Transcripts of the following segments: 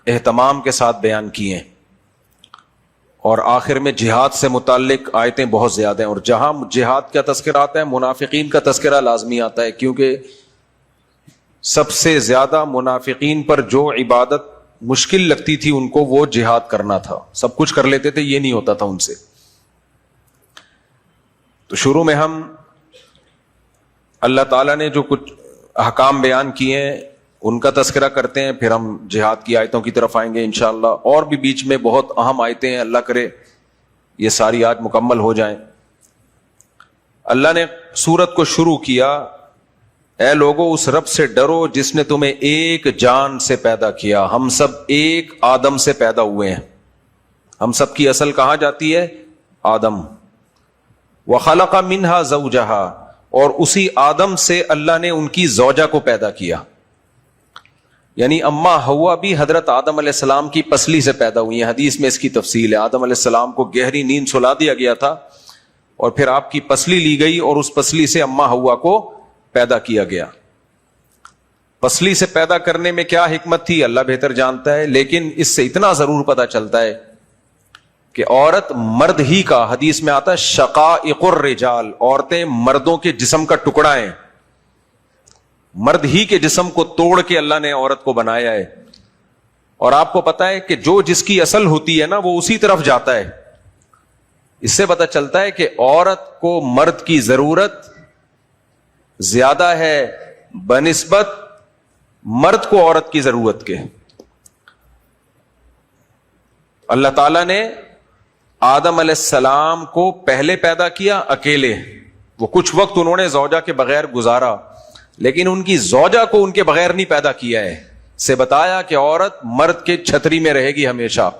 اہتمام کے ساتھ بیان کیے ہیں، اور آخر میں جہاد سے متعلق آیتیں بہت زیادہ ہیں، اور جہاں جہاد کا تذکرہ آتا ہے منافقین کا تذکرہ لازمی آتا ہے، کیونکہ سب سے زیادہ منافقین پر جو عبادت مشکل لگتی تھی ان کو وہ جہاد کرنا تھا. سب کچھ کر لیتے تھے، یہ نہیں ہوتا تھا ان سے. تو شروع میں ہم اللہ تعالیٰ نے جو کچھ احکام بیان کیے ہیں ان کا تذکرہ کرتے ہیں، پھر ہم جہاد کی آیتوں کی طرف آئیں گے انشاءاللہ. اور بھی بیچ میں بہت اہم آیتیں ہیں، اللہ کرے یہ ساری آج مکمل ہو جائیں. اللہ نے سورت کو شروع کیا، اے لوگو اس رب سے ڈرو جس نے تمہیں ایک جان سے پیدا کیا. ہم سب ایک آدم سے پیدا ہوئے ہیں، ہم سب کی اصل کہاں جاتی ہے؟ آدم. وخلق منہا زوجہا، اور اسی آدم سے اللہ نے ان کی زوجہ کو پیدا کیا. یعنی اما حوا بھی حضرت آدم علیہ السلام کی پسلی سے پیدا ہوئی ہیں. حدیث میں اس کی تفصیل ہے. آدم علیہ السلام کو گہری نیند سلا دیا گیا تھا اور پھر آپ کی پسلی لی گئی اور اس پسلی سے اما حوا کو پیدا کیا گیا. پسلی سے پیدا کرنے میں کیا حکمت تھی اللہ بہتر جانتا ہے، لیکن اس سے اتنا ضرور پتا چلتا ہے کہ عورت مرد ہی کا، حدیث میں آتا ہے شقائق الرجال، عورتیں مردوں کے جسم کا ٹکڑا ہیں. مرد ہی کے جسم کو توڑ کے اللہ نے عورت کو بنایا ہے. اور آپ کو پتا ہے کہ جو جس کی اصل ہوتی ہے نا وہ اسی طرف جاتا ہے. اس سے پتا چلتا ہے کہ عورت کو مرد کی ضرورت زیادہ ہے بنسبت مرد کو عورت کی ضرورت کے. اللہ تعالیٰ نے آدم علیہ السلام کو پہلے پیدا کیا اکیلے، وہ کچھ وقت انہوں نے زوجہ کے بغیر گزارا، لیکن ان کی زوجہ کو ان کے بغیر نہیں پیدا کیا ہے. سے بتایا کہ عورت مرد کے چھتری میں رہے گی ہمیشہ.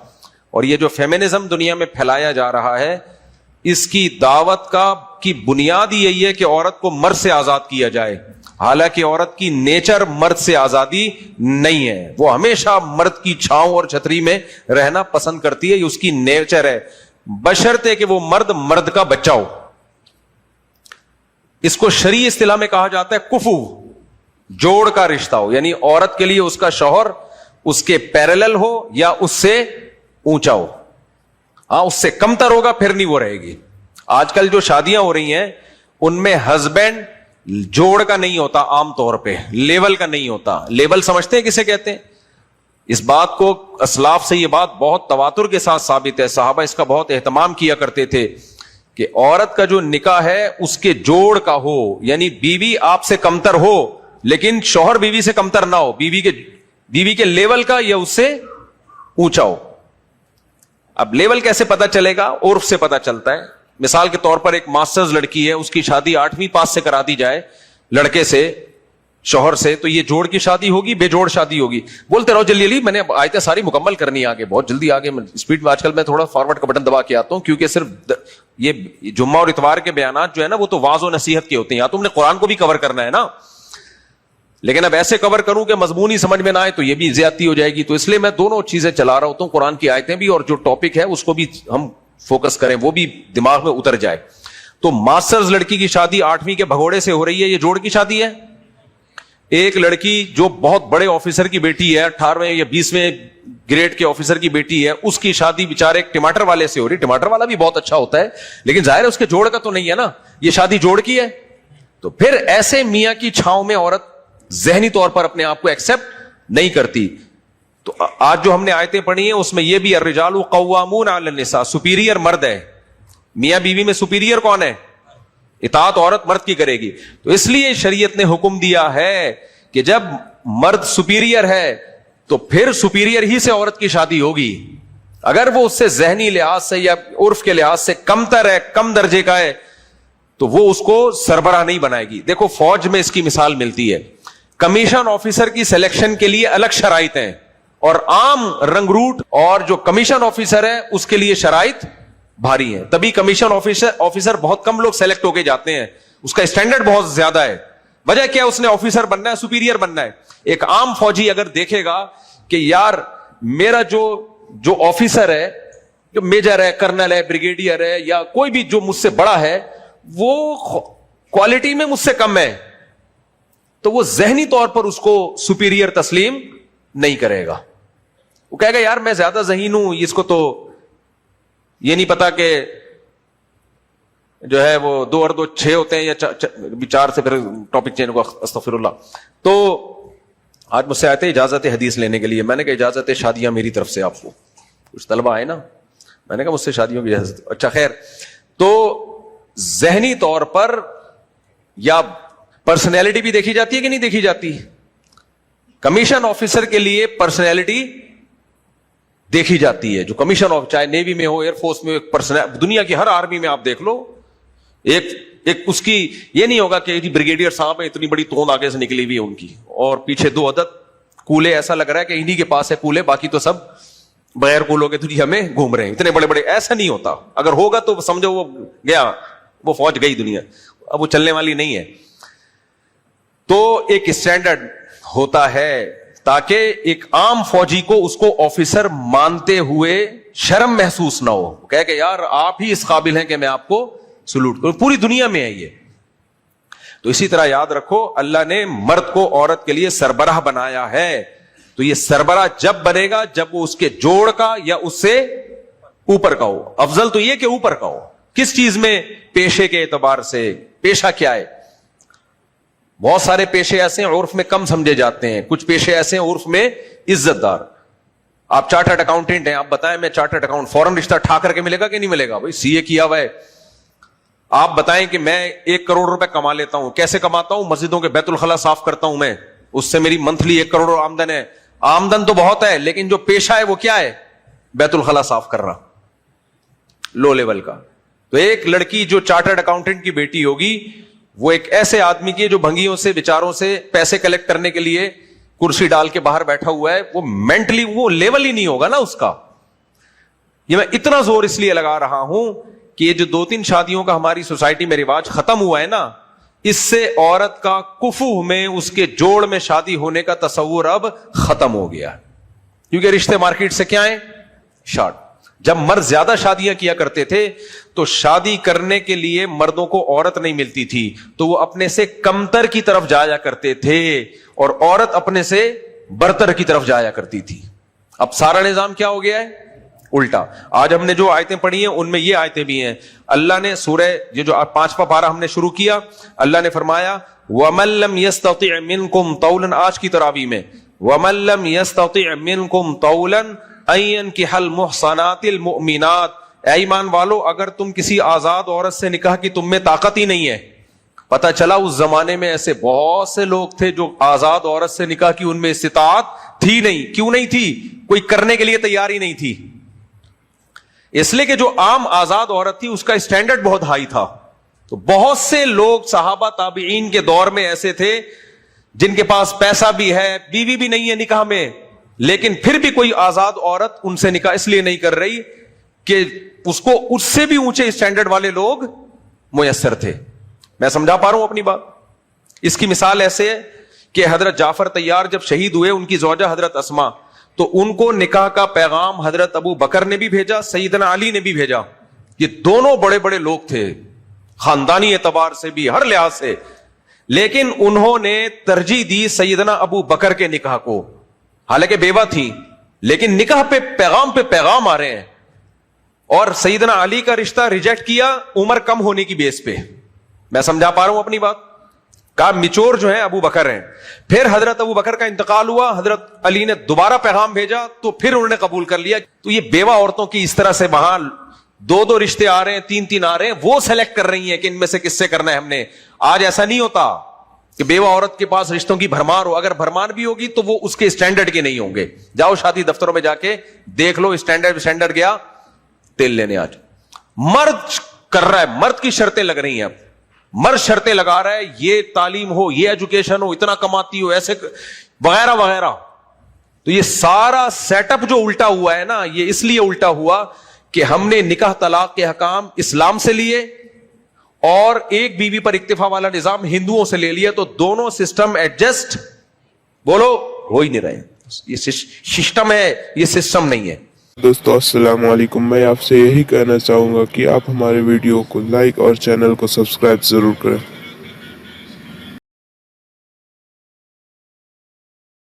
اور یہ جو فیمنزم دنیا میں پھیلایا جا رہا ہے اس کی دعوت کی بنیاد ہی یہی ہے کہ عورت کو مرد سے آزاد کیا جائے، حالانکہ عورت کی نیچر مرد سے آزادی نہیں ہے. وہ ہمیشہ مرد کی چھاؤں اور چھتری میں رہنا پسند کرتی ہے، یہ اس کی نیچر ہے، بشرطے کہ وہ مرد کا بچہ ہو. اس کو شرعی اصطلاح میں کہا جاتا ہے کفو، جوڑ کا رشتہ ہو. یعنی عورت کے لیے اس کا شوہر اس کے پیرلل ہو یا اس سے اونچا ہو. ہاں اس سے کمتر ہوگا پھر نہیں وہ رہے گی. آج کل جو شادیاں ہو رہی ہیں ان میں ہسبینڈ جوڑ کا نہیں ہوتا، عام طور پہ لیول کا نہیں ہوتا. لیول سمجھتے ہیں کسے کہتے ہیں؟ اس بات کو اسلاف سے یہ بات بہت تواتر کے ساتھ ثابت ہے، صحابہ اس کا بہت اہتمام کیا کرتے تھے کہ عورت کا جو نکاح ہے اس کے جوڑ کا ہو. یعنی بیوی آپ سے کمتر ہو لیکن شوہر بیوی سے کمتر نہ ہو، بیوی کے لیول کا یا اس سے اونچا ہو. اب لیول کیسے پتا چلے گا؟ عرف سے پتا چلتا ہے. مثال کے طور پر ایک ماسٹرز لڑکی ہے، اس کی شادی 8ویں پاس سے کرا دی جائے لڑکے سے، شوہر سے، تو یہ جوڑ کی شادی ہوگی بے جوڑ شادی ہوگی؟ بولتے رہو جلدی جلدی، میں نے آیتیں ساری مکمل کرنی ہے آگے، بہت جلدی آگے اسپیڈ میں. آج کل میں تھوڑا فارورڈ کا بٹن دبا کے آتا ہوں کیونکہ صرف یہ جمعہ اور اتوار کے بیانات جو ہے نا وہ تو واعظ و نصیحت کے ہوتے ہیں. یا تم نے قرآن کو بھی کور کرنا ہے نا، لیکن اب ایسے کور کروں کہ مضمون ہی سمجھ میں نہ آئے تو یہ بھی زیادتی ہو جائے گی. تو اس لیے میں دونوں چیزیں چلا رہا ہوتا ہوں، قرآن کی آیتیں بھی اور جو ٹاپک ہے اس کو بھی ہم فوکس کریں، وہ بھی دماغ میں اتر جائے. تو ماسٹرز لڑکی کی شادی 8ویں کے بھگوڑے سے ہو رہی ہے، یہ جوڑ کی شادی ہے. ایک لڑکی جو بہت بڑے آفیسر کی بیٹی ہے، 18ویں یا 20ویں گریڈ کے آفیسر کی بیٹی ہے، اس کی شادی بیچارے ایک ٹماٹر والے سے ہو رہی. ٹماٹر والا بھی بہت اچھا ہوتا ہے لیکن ظاہر ہے اس کے جوڑ کا تو نہیں ہے نا، یہ شادی جوڑ کی ہے. تو پھر ایسے میاں کی چھاؤں میں عورت ذہنی طور پر اپنے آپ کو ایکسپٹ نہیں کرتی. تو آج جو ہم نے آیتیں پڑھی ہیں اس میں یہ بھی الرجال قوامون علی النساء، سپیریئر مرد ہے. میاں بیوی میں سپیریئر کون ہے؟ اطاعت عورت مرد کی کرے گی. تو اس لیے شریعت نے حکم دیا ہے کہ جب مرد سپیریئر ہے تو پھر سپیریئر ہی سے عورت کی شادی ہوگی. اگر وہ اس سے ذہنی لحاظ سے یا عرف کے لحاظ سے کمتر ہے، کم درجے کا ہے، تو وہ اس کو سربراہ نہیں بنائے گی. دیکھو فوج میں اس کی مثال ملتی ہے. کمیشن آفیسر کی سلیکشن کے لیے الگ شرائط ہیں اور عام رنگروٹ اور جو کمیشن آفیسر ہے اس کے لیے شرائط بھاری ہیں. تبھی کمیشن آفیسر بہت کم لوگ سلیکٹ ہو کے جاتے ہیں، اس کا اسٹینڈرڈ بہت زیادہ ہے. وجہ کیا؟ اس نے آفیسر بننا ہے، سپیریئر بننا ہے. ایک عام فوجی اگر دیکھے گا کہ یار میرا جو آفیسر ہے، جو میجر ہے، کرنل ہے، بریگیڈیئر ہے یا کوئی بھی جو مجھ سے بڑا ہے، وہ کوالٹی میں مجھ سے کم ہے، تو وہ ذہنی طور پر اس کو سپیریئر تسلیم نہیں کرے گا. وہ کہے گا یار میں زیادہ ذہین ہوں, اس کو تو یہ نہیں پتا کہ جو ہے وہ 2 اور 2 6 ہوتے ہیں یا 4 سے پھر ٹاپک چینج کو استغفر اللہ. تو آج مجھ سے آئے تھے اجازت حدیث لینے کے لیے. میں نے کہا اجازت شادیاں میری طرف سے آپ کو, کچھ طلبہ آئے نا, میں نے کہا مجھ سے شادیوں کی اجازت. اچھا خیر, تو ذہنی طور پر یا پرسنالٹی بھی دیکھی جاتی ہے کہ نہیں دیکھی جاتی؟ کمیشن آفیسر کے لیے پرسنالٹی دیکھی جاتی ہے. جو کمیشن آف, چاہے نیوی میں ہو, ایئر فورس میں ہو, دنیا کی ہر آرمی میں آپ دیکھ لو, ایک اس کی یہ نہیں ہوگا کہ بریگیڈیئر صاحب ہے, اتنی بڑی توند آگے سے نکلی ہوئی ہے ان کی, اور پیچھے 2 عدد کولے, ایسا لگ رہا ہے کہ انہی کے پاس ہے کولے, باقی تو سب بغیر کولوں کے دنیا میں گھوم رہے ہیں, اتنے بڑے بڑے. ایسا نہیں ہوتا. اگر ہوگا تو سمجھو وہ گیا, وہ فوج گئی دنیا, اب وہ چلنے والی نہیں ہے. تو ایک اسٹینڈرڈ ہوتا ہے تاکہ ایک عام فوجی کو اس کو آفیسر مانتے ہوئے شرم محسوس نہ ہو, کہہ کہ یار آپ ہی اس قابل ہیں کہ میں آپ کو سلوٹ کروں. پوری دنیا میں ہے یہ. تو اسی طرح یاد رکھو, اللہ نے مرد کو عورت کے لیے سربراہ بنایا ہے. تو یہ سربراہ جب بنے گا جب وہ اس کے جوڑ کا یا اس سے اوپر کا ہو. افضل تو یہ کہ اوپر کا ہو. کس چیز میں؟ پیشے کے اعتبار سے. پیشہ کیا ہے؟ بہت سارے پیشے ایسے ہیں عرف میں کم سمجھے جاتے ہیں, کچھ پیشے ایسے ہیں عرف میں عزت دار. آپ چارٹرڈ اکاؤنٹنٹ ہیں, آپ بتائیں میں چارٹرڈ اکاؤنٹ, فوراً رشتہ ٹھا کر کے ملے گا کہ نہیں ملے گا؟ بھائی سی اے کیا ہوا ہے. آپ بتائیں کہ میں 1 کروڑ روپے کما لیتا ہوں, کیسے کماتا ہوں؟ مسجدوں کے بیت الخلا صاف کرتا ہوں میں, اس سے میری منتھلی 1 کروڑ آمدن ہے. آمدن تو بہت ہے, لیکن جو پیشہ ہے وہ کیا ہے؟ بیت الخلا صاف کر رہا, لو لیول کا. تو ایک لڑکی جو چارٹرڈ اکاؤنٹنٹ کی بیٹی ہوگی, وہ ایک ایسے آدمی کی جو بھنگیوں سے بیچاروں سے پیسے کلیکٹ کرنے کے لیے کرسی ڈال کے باہر بیٹھا ہوا ہے, وہ مینٹلی وہ لیول ہی نہیں ہوگا نا اس کا. یہ میں اتنا زور اس لیے لگا رہا ہوں کہ یہ جو 2-3 شادیوں کا ہماری سوسائٹی میں رواج ختم ہوا ہے نا, اس سے عورت کا کفو میں, اس کے جوڑ میں شادی ہونے کا تصور اب ختم ہو گیا. کیونکہ رشتے مارکیٹ سے کیا ہیں؟ شارٹ. جب مرد زیادہ شادیاں کیا کرتے تھے تو شادی کرنے کے لیے مردوں کو عورت نہیں ملتی تھی, تو وہ اپنے سے کمتر کی طرف جایا کرتے تھے, اور عورت اپنے سے برتر کی طرف جایا کرتی تھی. اب سارا نظام کیا ہو گیا ہے؟ الٹا. آج ہم نے جو آیتیں پڑھی ہیں ان میں یہ آیتیں بھی ہیں. اللہ نے سورہ یہ جو 5واں پارہ ہم نے شروع کیا, اللہ نے فرمایا وَمَن لَّمْ يَسْتَطِعْ مِنْكُمْ طَوْلًا, آج کی تراویح میں وَمَن لَّمْ يَسْتَطِعْ مِنْكُمْ طَوْلًا أَن يَنكِحَ الْمُحْصَنَاتِ الْمُؤْمِنَاتِ, اے ایمان والو اگر تم کسی آزاد عورت سے نکاح کی تم میں طاقت ہی نہیں ہے. پتا چلا اس زمانے میں ایسے بہت سے لوگ تھے جو آزاد عورت سے نکاح کی ان میں استطاعت تھی نہیں. کیوں نہیں تھی؟ کوئی کرنے کے لیے تیار ہی نہیں تھی. اس لیے کہ جو عام آزاد عورت تھی اس کا اسٹینڈرڈ بہت ہائی تھا. تو بہت سے لوگ صحابہ تابعین کے دور میں ایسے تھے جن کے پاس پیسہ بھی ہے, بیوی بھی نہیں ہے نکاح میں, لیکن پھر بھی کوئی آزاد عورت ان سے نکاح اس لیے نہیں کر رہی کہ اس کو اس سے بھی اونچے اسٹینڈرڈ والے لوگ میسر تھے. میں سمجھا پا رہا ہوں اپنی بات؟ اس کی مثال ایسے ہے کہ حضرت جعفر طیار جب شہید ہوئے, ان کی زوجہ حضرت اسما, تو ان کو نکاح کا پیغام حضرت ابو بکر نے بھی بھیجا, سیدنا علی نے بھی بھیجا. یہ دونوں بڑے بڑے لوگ تھے, خاندانی اعتبار سے بھی, ہر لحاظ سے, لیکن انہوں نے ترجیح دی سیدنا ابو بکر کے نکاح کو. حالانکہ بیوہ تھی, لیکن نکاح پہ پیغام آ رہے ہیں. اور سیدنا علی کا رشتہ ریجیکٹ کیا عمر کم ہونے کی بیس پہ. میں سمجھا پا رہا ہوں اپنی بات؟ کا میچور جو ہے ابو بکر ہیں. پھر حضرت ابو بکر کا انتقال ہوا, حضرت علی نے دوبارہ پیغام بھیجا تو پھر انہوں نے قبول کر لیا. تو یہ بیوہ عورتوں کی اس طرح سے وہاں 2 رشتے آ رہے ہیں, 3 آ رہے ہیں, وہ سلیکٹ کر رہی ہیں کہ ان میں سے کس سے کرنا ہے ہم نے. آج ایسا نہیں ہوتا کہ بیوہ عورت کے پاس رشتوں کی بھرمار ہو. اگر بھرمار بھی ہوگی تو وہ اس کے اسٹینڈرڈ کے نہیں ہوں گے. جاؤ شادی دفتروں میں جا کے دیکھ لو, اسٹینڈرڈ گیا تیل لینے. آج مرد کر رہا ہے, مرد کی شرطیں لگ رہی ہیں. اب مرد شرطیں لگا رہا ہے, یہ تعلیم ہو, یہ ایجوکیشن ہو, اتنا کماتی ہو, ایسے وغیرہ وغیرہ. تو یہ سارا سیٹ اپ جو الٹا ہوا ہے نا, یہ اس لیے الٹا ہوا کہ ہم نے نکاح طلاق کے حکام اسلام سے لیے اور ایک بیوی پر اکتفا والا نظام ہندوؤں سے لے لیا. تو دونوں سسٹم ایڈجسٹ بولو ہو ہی نہیں رہے. یہ سسٹم ہے, یہ سسٹم نہیں ہے. دوستو السلام علیکم. میں آپ سے یہی کہنا چاہوں گا کہ آپ ہمارے ویڈیو کو لائک اور چینل کو سبسکرائب ضرور کریں.